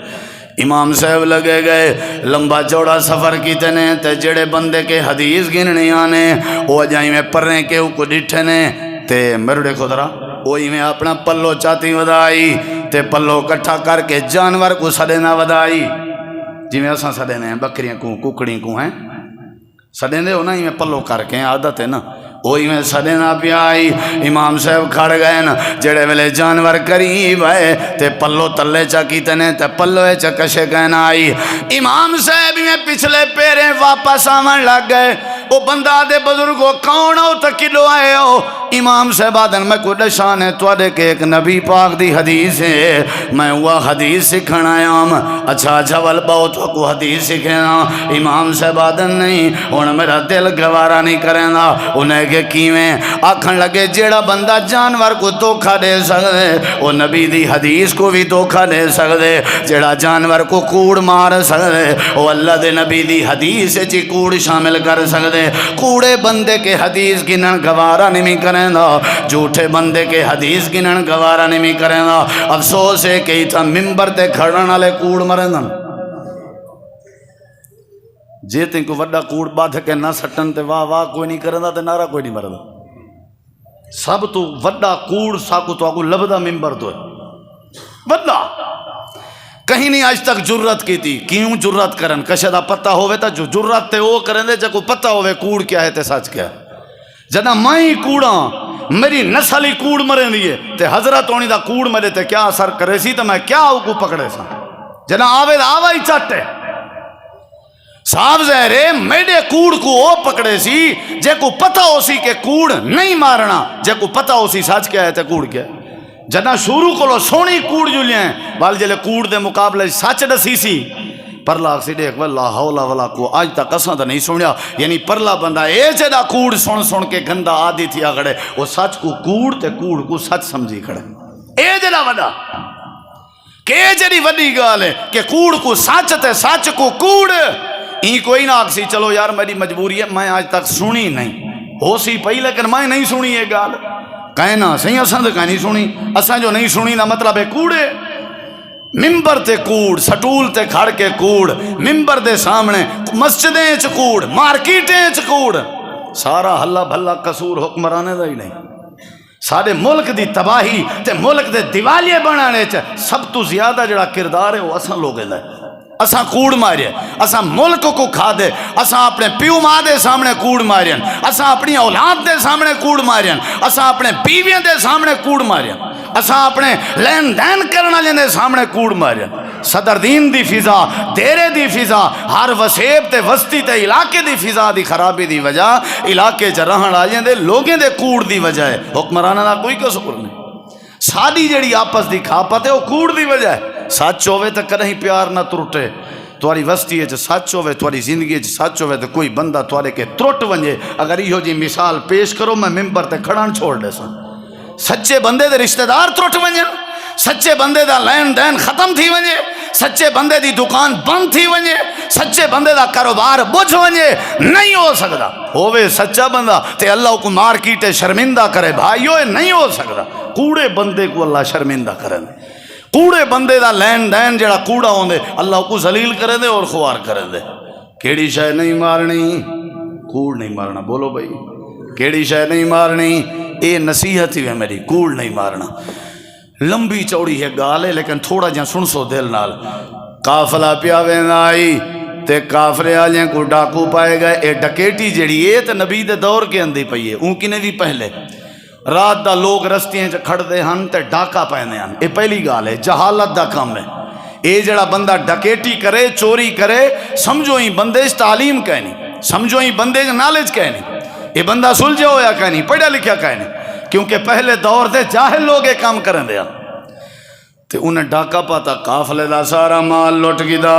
امام صاحب لگے گئے لمبا چوڑا سفر کیتے نے تے جڑے بندے کے حدیث گننے آنے وہ جائیں میں پڑھنے کے کو ڈٹھے نے تے میرے دیکھو ذرا وہی میں اپنا پلو چاتی ودائی تے پلو کٹھا کر کے جانور کو سڑے نہ ودائی، جی میں اساں سڑے نے بکریاں کو ککڑی کو ہیں سڑے دے ہو نا، میں پلو کر کے عادت ہے نا، وہی میں سڑے نہ پیائی۔ امام صاحب کھڑ گئے نا، جڑے ویلے جانور قریب ہے تے پلو تلے چا کیتے نے تے پلو چا کشے کہنا آئی۔ امام صاحب میں پچھلے پیرے واپس آمن لگ گئے، وہ بندہ دے بزرگو کون ہو تکلو آئے ہو؟ امام صاحب آدن میں کو دشان ہے توڑے کہ ایک نبی پاک دی حدیث ہے، میں وہ حدیث سکھن آیا ہوں۔ اچھا جھول بہت کو حدیث سکھنا۔ امام صاحب آدن نہیں انہوں میرا دل گوارا نہیں کریں گا، انہیں کہ کیویں آکھن لگے جیڑا بندہ جانور کو دھوکھا دے سکتے وہ نبی دی حدیث کو بھی دھوکھا دے سکتے، جیڑا جانور کو کوڑ مار سکتے وہ اللہ دے نبی دی حدیث چی کوڑ شامل کر سکتے۔ کوڑے بندے کے حدیث گنن گوارا نہیں کریں گا، جھوٹے بندے کے حدیث گنن گوارا نہیں کریں گا۔ افسوس ہے کہ تھا ممبر تے کھڑن والے کوڑ مریں گا، جے تین کو وڈا کوڑ بادھ کے نہ سٹن تے واہ واہ کوئی نہیں کریں تے نعرہ کوئی نہیں مردا۔ سب تو وڈا کوڑ ساکو تو آگو لبدا ممبر تو وڈا کہیں نہیں آج تک جرت کی تھی. کیوں جرت کرن؟ کشے دا پتہ ہوئے تا جو جرت تے وہ کرن دے جب کو پتہ ہوئے کوڑ کیا ہے تے سچ کیا ہے. جنا مائیں کوڑاں میری نسل ہی کوڑ مرے دیئے تے حضرت ہونی دا کوڑ مرے تے کیا اثر کرے سی تو میں کیا کو پکڑے سا. جنا آوے دا آوہ ہی چاٹے صاحب زہرے میڈے کوڑ کو او پکڑے سی جے کو پتہ ہو سی کہ کوڑ نہیں مارنا، جے کو پتہ ہو سی سچ کیا ہے تے کوڑ کیا ہے. جنا شروع کو لو سونی کوڑ جو لیں بال جلے کوڑ دے مقابلے سچ دسی سی پرلا سی دیکھ واللہ حولا ولا کو آج تک اساں تا نہیں سنیا. یعنی پرلا بندہ اے جدا کوڑ سن کے گندہ آدھی تھی اگڑے وہ سچ کو کوڑ تے کوڑ کو سچ سمجھی کھڑے. اے جدا وڈا کہ جڑی وڈی گال ہے کہ کوڑ کو سچ تے سچ کو کوڑ. این کوئی نہ آکسی چلو یار میری مجبوری ہے میں آج تک سنی نہیں ہو سی پئی لیکن میں نہیں سنی یہ گال کہنا صحیح اساں تے نہیں سنی. اساں جو نہیں سنی نا مطلب ہے کوڑے. ممبر تے کوڑ سٹول تے کھڑ کے کوڑ ممبر دے سامنے مسجدیں چ کوڑ مارکیٹیں چ کوڑ. سارا ہلا بھلا قصور حکمرانے دا ہی نہیں. سارے ملک دی تباہی تے ملک دے دیوالیے بنانے چ سب تو زیادہ جڑا کردار ہے وہ اساں لوگیں دا ہے. اساں کوڑ مارے اساں ملک کو کھا دے اساں اپنے پیو ماں دے سامنے کوڑ مارے اساں اپنی اولاد دے سامنے کوڑ مارے اساں اپنے بیویاں دے سامنے کوڑ مارے اساں اپنے لین دین کرنا لیں دے سامنے کوڑ مارے. صدر دین دی فضا دیرے دی فضا ہر وسیب تے وسطی تے علاقے دی فضا دی خرابی دی وجہ علاقے چ رہن والے دے لوگیں دے کوڑ دی وجہ ہے. حکمرانہ دا کوئی قصور نہیں. ساری جڑی آپس دی کھاپت ہے وہ کوڑ دی وجہ ہے. سچ ہوئے تو کہیں پیار نہ ترٹے. تھوڑی وسطی ہے سچ ہوئے تھوڑی زندگی سچ ہوئے تو کوئی بندہ تھوڑے کے ترٹ ونجے. اگر یہ جی مثال پیش کرو میں ممبر تے کھڑان چھوڑ دے سا. سچے بندے دے رشتہ دار ترٹ ونجے سچے بندے دا لین دین ختم تھی ونجے سچے بندے دی دکان بند تھی ونجے سچے بندے دا کاروبار بجھ ونجے نہیں ہو سکتا. ہووے سچا بندہ تے اللہ کو مارکیٹے شرمندہ کرے بھائیو نہیں ہو سکتا. کوڑے بندے کو اللہ شرمندہ کرے کوڑے بندے دا لین دین جڑا کوڑا ہوندے اللہ کو ذلیل کرے دے اور خوار کرے دے. کیڑی شے نہیں مارنی کوڑ نہیں مارنا. بولو بھائی کیڑی شے نہیں مارنی. اے نصیحت ہی ہے میری کوڑ نہیں مارنا. لمبی چوڑی ہے گال ہے لیکن تھوڑا جہاں سن سو دل نال. قافلہ پیا ویندا آئی تے کافرے والے کو ڈاکو پائے گئے. اے ڈکیٹی جڑی ہے تے نبی دے دور کے اندی پئی ہے اون کنے بھی پہلے رات دا لوگ رستیاں چ کھڑدے ہن تے ڈاکا پیندے ہن. اے پہلی گال ہے جہالت دا کام ہے. اے جڑا بندہ ڈکیٹی کرے چوری کرے سمجھو ہی بندے اس تعلیم کہنی سمجھو ہی بندے نالج کہنی. اے بندہ سلجھا ہویا کہنی پڑھا لکھیا کہنی کیونکہ پہلے دور دے جاہل لوگ یہ کام کریں دیا. تے انہیں ڈاکا پاتا کافلے دا سارا مال لٹ گیا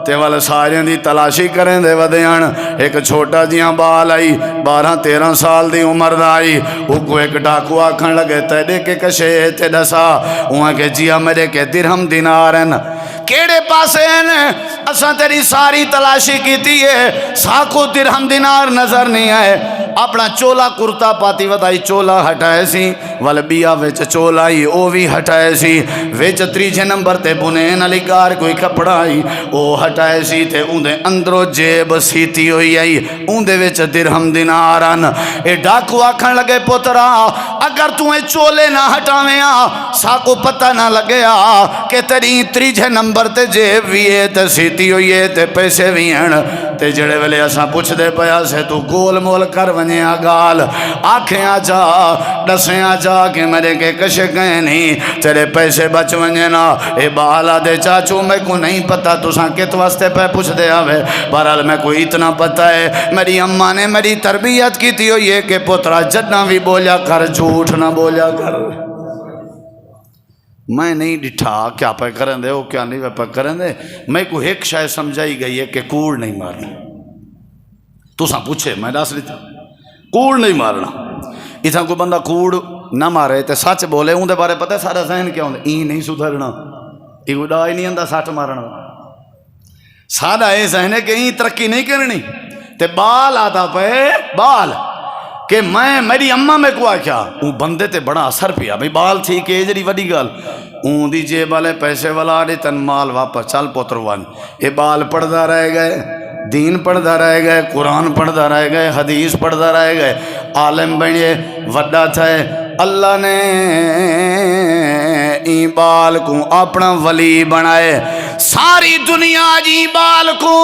تے والے سارے دی تلاشی کریں دے ودیان. ایک چھوٹا جیاں بال آئی 12-13 سال دی عمر دا آئی. وہ کو ایک ڈاکو آکھن لگے تیرے کے کشے تے دسا وہاں کے جیا میرے کے درہم دینار ہیں کیڑے پاسے ہیں اساں تیری ساری تلاشی کیتی ہے ساکو درہم دینار نظر نہیں آئے. اپنا چولا کرتا پاتی ودائی چولا ہٹائے سی والے بیا ویچ چولا ہی او بھی ہٹائے سی ویچ 3 نمبر تے بنین علی کار کوئی کپڑا ہی او ہٹائے سی تے اندے اندرو جیب سیتی ہوئی آئی اندے ویچ درہم دیناران. اے ڈاکو آکھن لگے پترا اگر تمہیں چولے نہ ہٹاویں ساکو پتہ نہ لگیا کہ تیری 3 نمبر تے جیب بھی ہے تے سیتی ہوئی ہے تے پیسے بھی ہیں تے جڑے ویلے اساں پوچھ دے پیا سے تو گول مول کر ونجے گال آنکھیں آ جا ڈسیں آ جا کہ میرے کے کشے گئے نہیں تیرے پیسے بچ ونجے نا. اے بالا دے چاچو میں کو نہیں پتا تو ساں کت واسطے پہ پوچھ دے آوے. بہرحال میں کو اتنا پتا ہے میری اماں نے میری تربیت کی تھی یہ کہ پترا جتنا بھی بولا کر جھوٹ نہ بولا کر. میں نہیں ڈٹھا کیا پہ کریں دے ہو کیا نہیں پہ کریں دے. میں کو ایک شاید سمجھائی گئی ہے کہ کوڑ نہیں مارنا. تو ساں پوچھے میں دس لیتا کوڑ نہیں مارنا. اتنا کوئی بندہ کوڑ نہ مارے تے سچ بولے ان دے بارے پتہ سارا ذہن کیا ہوندے این نہیں سدھرنا یہ کوئی ڈا ہی نہیں آندا سٹ مارنا. سارا یہ ذہن ہے کہ این ترقی نہیں کرنی تے بال آتا پہ بال کہ میں میری اماں میں کو آکھیا وہ بندے تے بڑا اثر پیا بھئی بال تھی کہ جڑی وڈی گال اون دی جیب والے پیسے والا آڑے تن مال واپس چل پوتر وان. یہ بال پڑھدا رہ گئے دین پڑھتا رہ گئے، قرآن پڑھتا رہ گئے، حدیث پڑھتا رہ گئے، عالم بنے، وڈا تھے، اللہ نے این بال کو اپنا ولی بنائے۔ ساری دنیا جی بال کو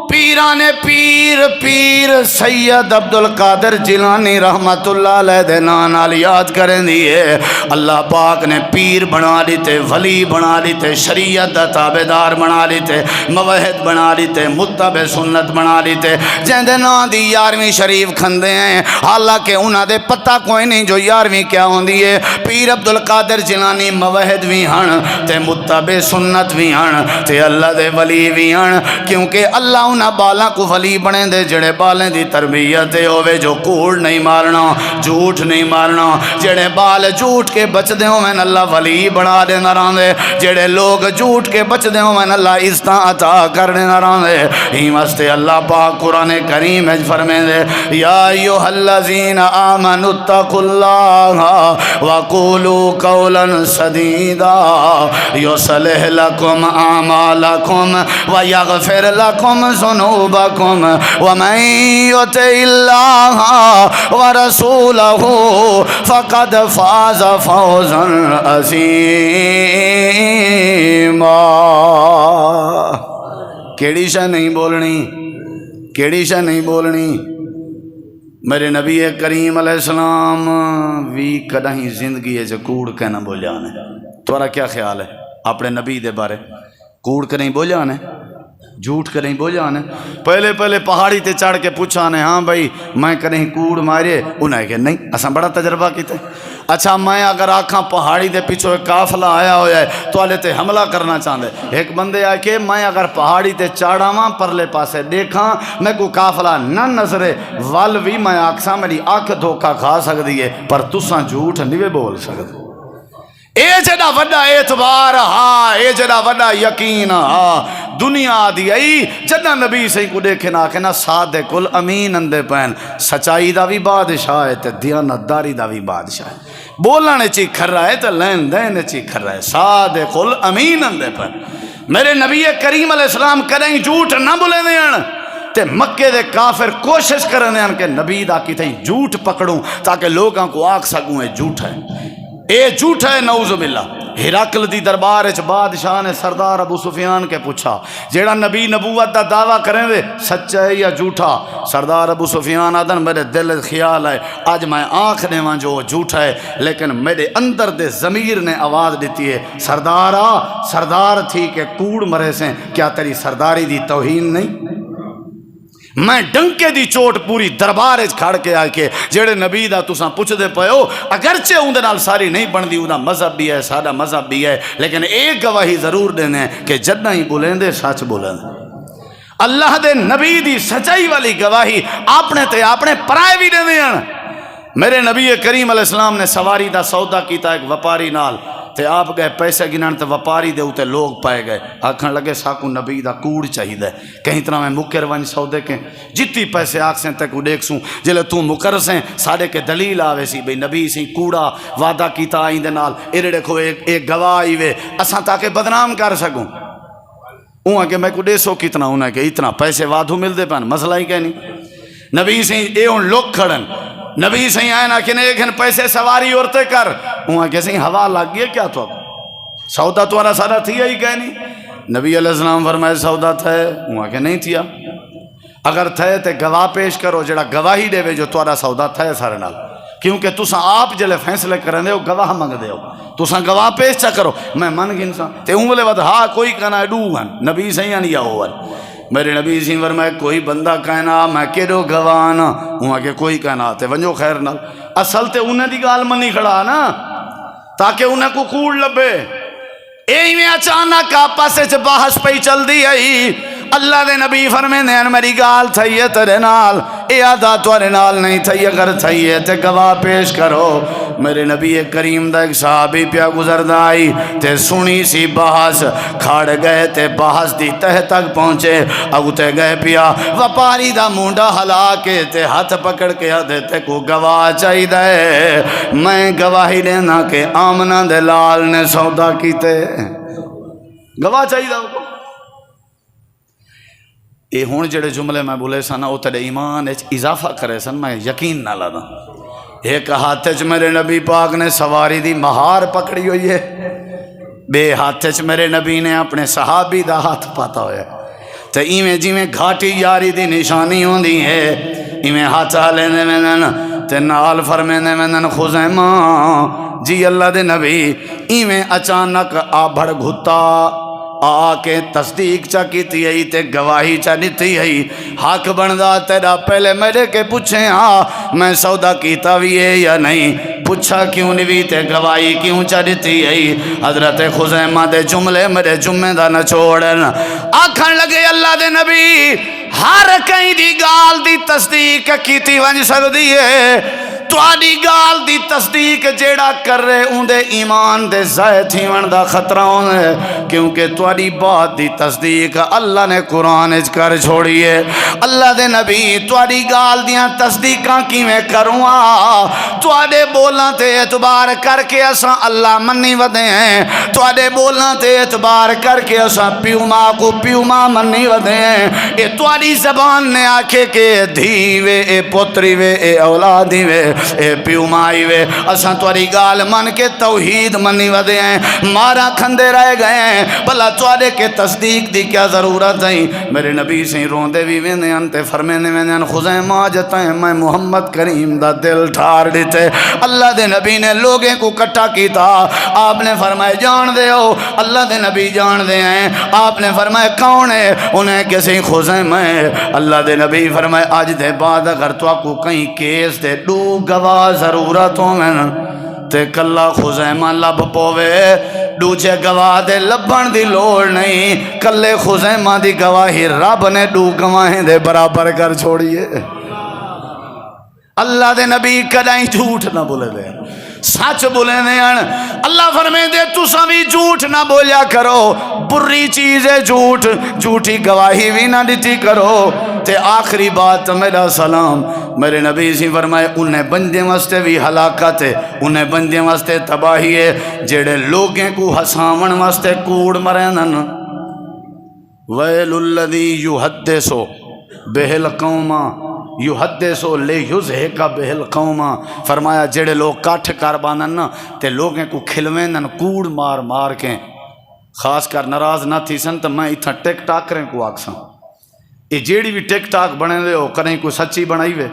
پیران پیر پیر سید عبدالقادر جیلانی رحمت اللہ علیہ دے نال یاد کریں دیئے۔ اللہ پاک نے پیر بنا لیتے، ولی بنا لیتے، شریعت دا تابدار بنا لیتے، موحد بنا لیتے، متبع سنت بنا لیتے، جن دے نا دی 11ویں شریف کھندے ہیں، حالانکہ انہاں دے پتہ کوئی نہیں جو 11ویں کیا ہوندی ہے۔ پیر عبدالقادر جیلانی موحد بھی ہن تے متبع سنت بھی ہن تے اللہ دے ولی بھی ہن، کیونکہ اللہ انہاں بالاں کو ولی بنے دے جڑے بالیں دی تربیت ہوئے، جو کوڑ نہیں مارنا، جھوٹ نہیں مارنا، جڑے بال جھوٹ کے بچ دے ہوئے اللہ ولی بنا دے نہ راندے، جڑے لوگ جھوٹ کے بچ دے ہوئے اللہ عزتاں عطا کرنے نہ راندے۔ ہی واسطے اللہ پاک قرآن کریم میں فرمائے دے یا ایھا الذین آمنوا اتقوا اللہ وقولوا قولا سدیدا یصلح لکم اعمالکم ویغفر لکم ذنوبکم ومن یطع اللہ ورسولہ فقد فاز فوزا عظیما۔ کیڑی شے نہیں بولنی، کیڑی شے نہیں بولنی؟ میرے نبی کریم علیہ السلام بھی کدہیں زندگی ہے جو کوڑ کے نہ بولیانے۔ تمہارا کیا خیال ہے اپنے نبی دے بارے؟ کوڑ کے نہیں بولیانے، جھوٹ کے نہیں بولیانے؟ پہلے پہاڑی تے چڑھ کے پوچھانے ہاں بھائی میں کہیں کوڑ مارے، انہیں کہ نہیں اساں بڑا تجربہ کیتے۔ اچھا میں اگر آکھاں پہاڑی دے پیچھو ایک قافلہ آیا ہویا ہے تو آلے تے حملہ کرنا چاہتے، ایک بندے آئے کہ میں اگر پہاڑی تے چاڑا ماں پرلے پاسے دیکھاں میں کو قافلہ نہ نظرے وال بھی میں آکساں میری آنکھ دھوکا کھا سکتی ہے، پر تساں جھوٹ نہیں بول سکتے۔ اے جڑا وڈا اعتبار ہاں، اے جڑا وڈا یقین ہاں، دنیا دی ای جدہ نبی سے کو دیکھے نہ کہ نا صادق الامین اندے پین، سچائی دا بھی بادشاہ ہے تے دیانتداری دا بھی بادشاہ ہے، بولنے چی کھر رہا ہے تے لین دین چی کھر رہا ہے، صادق الامین اندے پین۔ میرے نبی کریم علیہ السلام کریں جھوٹ نہ بولے دیاں تے مکے دے کافر کوشش کرنے دیاں کہ نبی دا کی تھیں جھوٹ پکڑوں تاکہ لوگاں کو آکھ سکوں اے جھوٹ ہے، اے جھوٹ ہے نعوذ باللہ۔ ہرقل دی دربار وچ بادشاہ نے سردار ابو سفیان کے پوچھا جیڑا نبی نبوت دا دعویٰ کریں دے سچا ہے یا جھوٹا؟ سردار ابو سفیان آدن میرے دل خیال ہے آج میں آنکھ نے وہاں جو جھوٹا ہے، لیکن میرے اندر دے ضمیر نے آواز دیتی ہے سردارا سردار تھی کہ کوڑ مرے سے، کیا تیری سرداری دی توہین نہیں؟ میں ڈنکے دی چوٹ پوری دربار کھڑ کے آ کے جڑے نبی دا تساں پوچھ دے پئے ہو، اگرچہ اندے نال ساری نہیں بندی، انہا مذہب بھی ہے سادہ مذہب بھی ہے، لیکن ایک گواہی ضرور دینے کہ جدہ ہی بولیں دے سچ بولیں دے۔ اللہ دے نبی دی سچائی والی گواہی اپنے تے اپنے پرائے بھی دینے ہیں۔ میرے نبی کریم علیہ السلام نے سواری دا سودا کیتا ایک وپاری نال تے آپ گئے پیسے گنان تے وپاری دے ہوتے لوگ پائے گئے، آکھن لگے ساکو نبی دا کوڑ چاہی دے، کہیں طرح میں مکر ون سودے کے جتی پیسے آکھ سیں تے کو دیکھ سوں جلے تو مکر سیں ساڑے کے دلیل آوے سی بھئی نبی سی کوڑا وعدہ کیتا آئیں دے نال، ایرے دیکھو ایک گواہ آئی وے اساں تاکہ بدنام کر سکوں۔ اوہاں کہ میں کو دے سو کتنا، انہیں کہ اتنا پیسے وعدوں مل دے پہن، مسئلہ ہی کہنی نبی سی اے ان لوگ کھڑن، نبی سی آئے نا کہ ایک پیسے سواری عورتیں کر، وہاں کیسے ہوا لگ گیا کیا تو سودا تمہارا سارا تھیا ہی کہہ نہیں؟ نبی علیہ السلام فرمائے سودا تھے، وہاں کہ نہیں تھیا، اگر تھے تے گواہ پیش کرو جڑا گواہی دے وے جو تمہارا سودا تھے سارے نال، کیونکہ تساں آپ جلے فیصلے کرن دے ہو گواہ منگ دے ہو، تساں گواہ پیش چا کرو، میں من گنساں تے ہوں بولے بات ہاں کوئی کہنا ڈو ہن نبی سے یا نہیں ہوون۔ میرے نبی سی فرمائے کوئی بندہ کہنا میں کیڑو گوانا، وہاں کہ کوئی کہنا تے ونجو خیر نال، اصل تے انہیں دی گال منی کھڑا نا تاکہ انہیں کو کوڑ لبے۔ اے میں اچانک آپس وچ بحث پئی چل دی ہے، اللہ دے نبی فرمیندے ہیں میری گال تھئی ہے تیرے نال، اے آدھا تورے نال نہیں تھئی، اگر تھئی ہے تے گواہ پیش کرو۔ میرے نبی کریم دا ایک صحابی پیا گزردا آئی تے سنی سی بحث، کھڑ گئے تے بحث دی تہ تک پہنچے، اگتے گئے پیا وپاری دا مونڈا ہلا کے تے ہاتھ پکڑ کے آدھے تے کو گواہ چاہی دے، میں گواہی دینا کہ آمنہ دے لال نے سودا کیتے، گواہ چاہی دا یہ ہوں جڑے جملے میں بولے سن وہ تیرے ایمان اضافہ کرے سن، میں یقین نہ لادا۔ ایک ہاتھ چ میرے نبی پاک نے سواری دی مہار پکڑی ہوئی ہے، بے ہاتھ چ میرے نبی نے اپنے صحابی دا ہاتھ پاتا ہوا ہے، تو ایویں جیویں گھاٹی یاری دی نشانی ہوندی ہے ایویں ہاتھ لیندے ویندن تے نال فرمیندے ویندن خزیمہ جی اللہ دے نبی، ایویں اچانک آبھڑ گھتا آ کے تصدیق چا کیتی ہے تے گواہی چا دیتی ہے، حق بندا تیرا پہلے میرے کے پوچھیں میں سودا کیتا بھی ہے یا نہیں، پوچھا کیوں نہیں بھی تے گواہی کیوں چا دیتی ہے۔ حضرت خزیمہ دے جملے میرے جمعے دا نچوڑن، آکھن لگے اللہ دے نبی ہر کہیں دی گال دی تصدیق کیتی ونج سکدی ہے، تواڈی گال دی تصدیق جیڑا کر رہے اندے ایمان دے ضائع تھیون دا خطرہ ہے، کیونکہ تواڈی بات دی تصدیق اللہ نے قرآن وچ کر چھوڑی ہے۔ اللہ دے نبی تواڈی گال دیاں تصدیقاں کیویں کروں تواڈے بولاں تے اعتبار کر کے اساں اللہ منی ودے ہیں، تواڈے بولاں تے اعتبار کر کے اساں پیو ماں کو پیو ماں منی ودے ہیں، اے تواڈی زبان نے آکھے کہ دھی وے اے پوتری وے اے اولادی وے اے پیو مائی وے، اساں تواری گال من کے توحید منی ودے ہیں، مارا کھندے رہ گئے ہیں، بھلا توارے کے تصدیق دی کیا ضرورت ہے۔ میرے نبی سے روندے بھی ویندے ہیں تے فرمیندے ویندے ہیں خزیمہ جتائیں میں محمد کریم دا دل ٹھار دیتے۔ اللہ دے نبی نے لوگیں کو کٹھا کیتا، آپ نے فرمائے جان دے ہو، اللہ دے نبی جان دے ہیں، آپ نے فرمائے کون ہے، انہیں کسی خزیمہ ہے۔ اللہ دے نبی فرمائے آج دے بعد اگر تو کو کہیں کیس دے دو گواہ ضرورت ہوں تے کلا خزیمہ لب پوے، دوجے گواہ دے لبن دی لوڑ نہیں، کلے خزیمہ دی گواہی رب نے دو گواہیں دے برابر کر چھوڑیے۔ اللہ دے نبی کدائیں جھوٹ نہ بولے دے، سچ بولے دے۔ اللہ فرمائے دے تساں بھی جھوٹ نہ بولیا کرو، بری چیز ہے جھوٹ، جھوٹی گواہی بھی نہ دیتی کرو۔ تے آخری بات میرا سلام، میرے نبی سی فرمائے انہیں بندے واسطے بھی ہلاکت ہے، انہیں بندے واسطے تباہی ہے جڑے لوگیں کو ہساون واسطے کوڑ مرینن۔ ویل الذی یحدثو بہ القوم یحدثو لیہزہک بہ القوم، فرمایا جڑے لوگ کٹھ کر باندن نا تے لوگیں کو کھلوینن کوڑ مار مار کے، خاص کر ناراض نہ تھی سن تو میں اتنا ٹک ٹاک کریں کو آکساں، یہ جیڑی بھی ٹک ٹاک بنے دے ہو کریں کو سچی بنائی وے،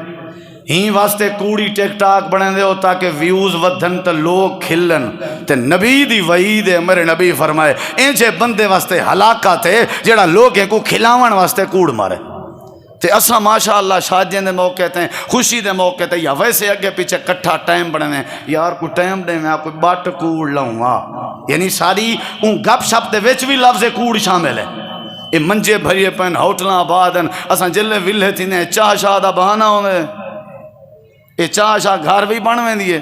ہی واسطے کوڑی ٹک ٹاک بنے دے ہو تاکہ ویوز ودھن تو لوگ کھلن، تے نبی دی وعید ہے، میرے نبی فرمائے انجے بندے واسطے ہلاکت ہے جڑا لوگیں کو کھلاون واسطے کوڑ مارے۔ تے اساں ماشاءاللہ شادیاں دے موقع تے خوشی دے موقع تے یا ویسے اگے پیچھے کٹھا ٹائم بنے یار کو ٹائم دے میں کوئی بٹ کوڑ لاؤں گا، یعنی ساری ان گپ شپ دے وچ بھی لفظ کوڑ شامل ہے۔ یہ منجے بھریے پین ہوٹلاں آبادن اساں جلے ویلے تھینے چاہ شاہ دا بہانہ ہوندے، یہ چاہ شاہ گھر بھی بن ویندی ہے۔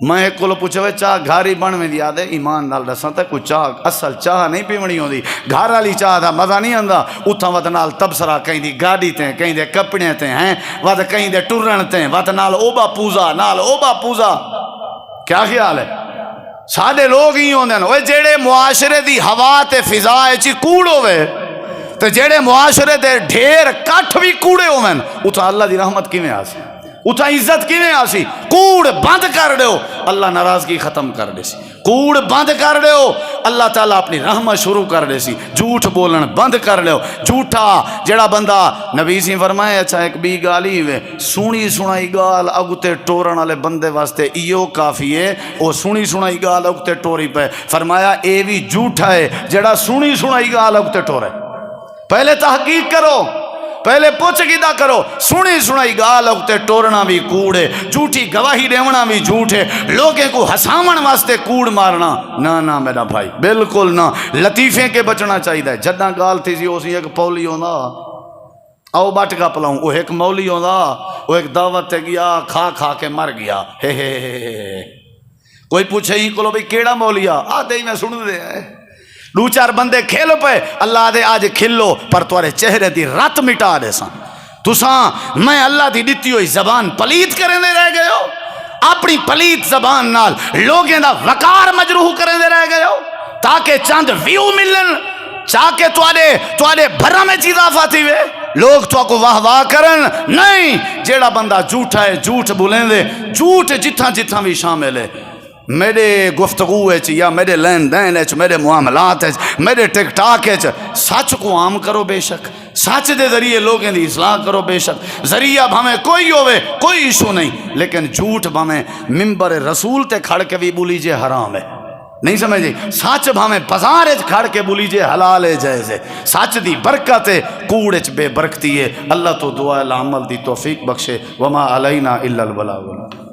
میں ایک کو پوچھے چاہ گھر ہی بن ویندی آدھے ایمان نال دساں تے کوئی چاہ اصل چاہ نہیں پیونی ہوندی، گھر والی چاہ دا مزہ نہیں آندا، اتھاں ود نال تبصرہ کہیں دی گاڑی تے کہیں دے کپڑے تے ہیں ود کہیں دے ٹرن تے ود نال اوبا پوزا نال اوبا پوزا، کیا خیال ہے؟ سادے لوگ ہی ہوندے ہیں، وہ جیڑے معاشرے دی ہوا تے فضا وچ کوڑ ہوے تے جیڑے معاشرے دے ڈھیر کٹھ بھی کوڑے ہوویں اتھاں اللہ دی رحمت کیویں آسی، اتھا عزت کیویں آسی؟ کوڑ بند کر دیو اللہ ناراضگی ختم کر دے سی، کوڑ بند کر دیو اللہ تعالیٰ اپنی رحمت شروع کر دے سی، جھوٹ بولن بند کر دیو۔ جھوٹا جڑا بندہ نبی سی فرمائے اچھا ایک بی گالی وے سونی سنائی گال اگتے ٹورن والے بندے واسطے ایو کافی ہے، او سونی سنائی گال اگتے ٹوری پہ، فرمایا اے بھی جھوٹا ہے جڑا سونی سنائی گال اگتے ٹورے۔ پہلے تحقیق کرو، پہلے پوچھ گیدہ کرو، سنی سنائی گال اگتے ٹورنا بھی کوڑ ہے، جھوٹی گواہی دیونا بھی جھوٹ ہے، لوگیں کو ہساون واسطے کوڑ مارنا نہ میرا بھائی بالکل نہ، لطیفے کے بچنا چاہیے۔ جداں گال تھی سی اسی ایک پولی ہوندا آؤ بٹ کا پلاؤں، وہ ایک مولی ہوندا وہ ایک دعوت تے گیا کھا کھا کے مر گیا، کوئی پوچھے ہی کلو بھئی کیڑا مولیا آدھے ہی میں سن دے ہیں، دو چار بندے کھیلو پہ اللہ دے آج کھلو پر توارے چہرے دی رت مٹا دے سان، تساں میں اللہ دی دیتی ہوئی زبان پلیت کریں دے رہ گئے ہو، اپنی پلیت زبان نال لوگیں دا وقار مجروح کریں دے رہ گئے ہو تاکہ چند ویو ملن، چاہ کے توارے بھرا میں چیز آفا تھی وے۔ لوگ تو کو واہ واہ کرن نہیں جیڑا بندہ جھوٹا ہے جھوٹ بولیں دے جھوٹ جتھاں جتھاں بھی شامل ہے میرے گفتگو یا میرے لین دین میرے معاملات میرے ٹک ٹاک سچ کو عام کرو بے شک سچ دے ذریعے لوگوں دی اصلاح کرو بے شک ذریعہ بھامیں کوئی ہوئے کوئی ایشو نہیں لیکن جھوٹ بھامیں ممبر رسول تے کھڑ کے بھی بولی جے حرام ہے نہیں سمجھے سچ بھامیں بازار کھڑ کے بولی جے حلال ہے جائز ہے سچ دی برکت ہے کوڑ بے برکتی ہے اللہ تو دعا العمل دی توفیق بخشے وما علینا الا البلاغ